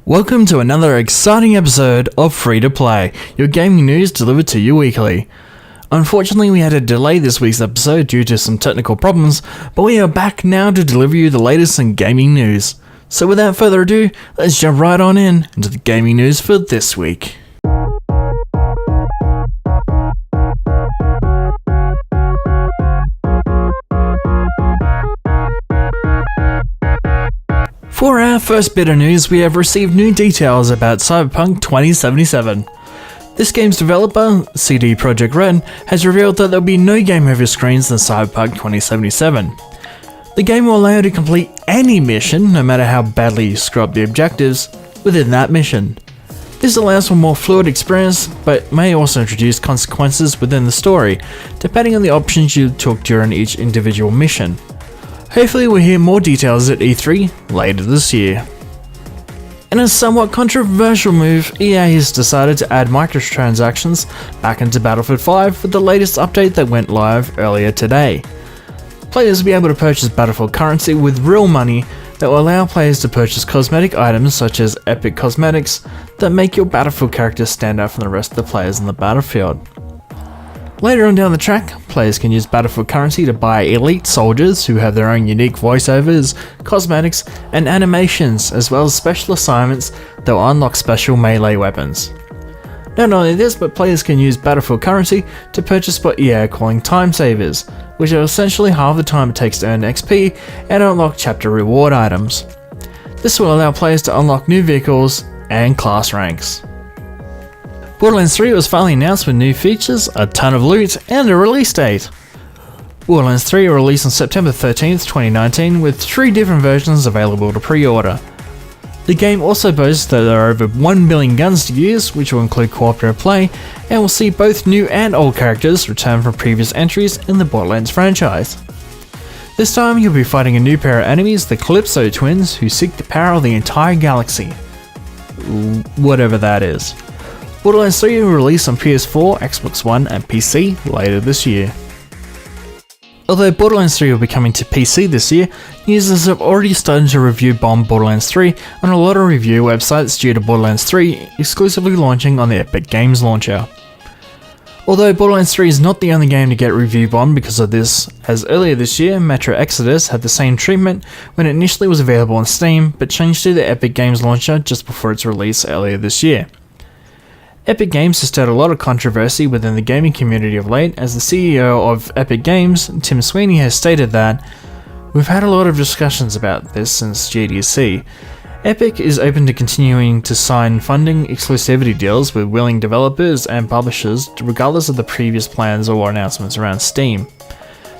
Welcome to another exciting episode of Free to Play, your gaming news delivered to you weekly. Unfortunately, we had to delay this week's episode due to some technical problems, but we are back now to deliver you the latest in gaming news. So without further ado, let's jump right on into the gaming news for this week. For our first bit of news, we have received new details about Cyberpunk 2077. This game's developer, CD Projekt Red, has revealed that there will be no game over screens in Cyberpunk 2077. The game will allow you to complete any mission, no matter how badly you screw up the objectives, within that mission. This allows for a more fluid experience, but may also introduce consequences within the story, depending on the options you took during each individual mission. Hopefully we'll hear more details at E3 later this year. In a somewhat controversial move, EA has decided to add microtransactions back into Battlefield 5 with the latest update that went live earlier today. Players will be able to purchase Battlefield currency with real money that will allow players to purchase cosmetic items such as epic cosmetics that make your Battlefield character stand out from the rest of the players in the battlefield. Later on down the track, players can use Battlefield currency to buy elite soldiers who have their own unique voiceovers, cosmetics, and animations, as well as special assignments that will unlock special melee weapons. Not only this, but players can use Battlefield currency to purchase what EA are calling time savers, which are essentially half the time it takes to earn XP and unlock chapter reward items. This will allow players to unlock new vehicles and class ranks. Borderlands 3 was finally announced with new features, a ton of loot, and a release date. Borderlands 3 will release on September 13th, 2019 with 3 different versions available to pre-order. The game also boasts that there are over 1 billion guns to use, which will include cooperative play, and will see both new and old characters return from previous entries in the Borderlands franchise. This time you'll be fighting a new pair of enemies, the Calypso twins, who seek to power the entire galaxy. Whatever that is. Borderlands 3 will release on PS4, Xbox One, and PC later this year. Although Borderlands 3 will be coming to PC this year, users have already started to review bomb Borderlands 3 on a lot of review websites due to Borderlands 3 exclusively launching on the Epic Games launcher. Although Borderlands 3 is not the only game to get review bombed because of this, as earlier this year Metro Exodus had the same treatment when it initially was available on Steam, but changed to the Epic Games launcher just before its release earlier this year. Epic Games has stirred a lot of controversy within the gaming community of late, as the CEO of Epic Games, Tim Sweeney, has stated that, "We've had a lot of discussions about this since GDC. Epic is open to continuing to sign funding exclusivity deals with willing developers and publishers regardless of the previous plans or announcements around Steam."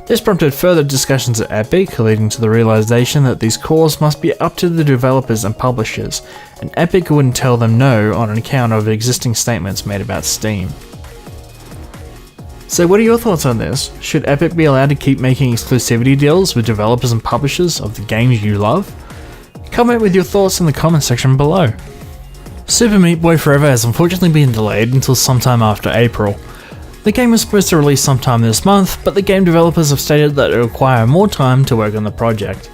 This prompted further discussions at Epic, leading to the realization that these calls must be up to the developers and publishers, and Epic wouldn't tell them no on account of existing statements made about Steam. So what are your thoughts on this? Should Epic be allowed to keep making exclusivity deals with developers and publishers of the games you love? Comment with your thoughts in the comment section below. Super Meat Boy Forever has unfortunately been delayed until sometime after April. The game was supposed to release sometime this month, but the game developers have stated that it will require more time to work on the project.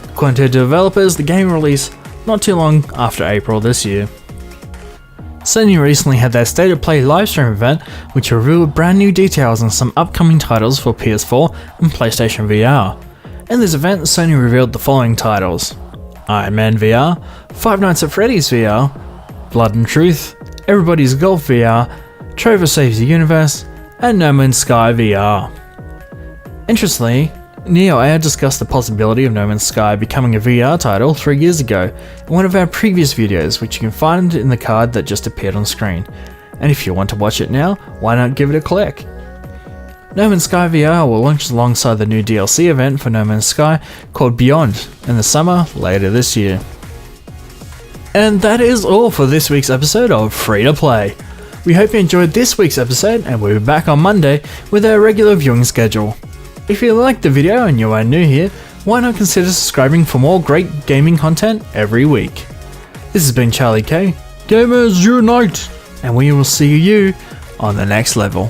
According to developers, the game will release not too long after April this year. Sony recently had their State of Play livestream event, which revealed brand new details on some upcoming titles for PS4 and PlayStation VR. In this event, Sony revealed the following titles: Iron Man VR, Five Nights at Freddy's VR, Blood and Truth, Everybody's Golf VR, Trover Saves the Universe, and No Man's Sky VR. Interestingly, NeoAir discussed the possibility of No Man's Sky becoming a VR title 3 years ago in one of our previous videos, which you can find in the card that just appeared on screen. And if you want to watch it now, why not give it a click? No Man's Sky VR will launch alongside the new DLC event for No Man's Sky called Beyond in the summer later this year. And that is all for this week's episode of Free to Play. We hope you enjoyed this week's episode, and we'll be back on Monday with our regular viewing schedule. If you liked the video and you are new here, why not consider subscribing for more great gaming content every week. This has been Charlie K, Gamers Unite, and we will see you on the next level.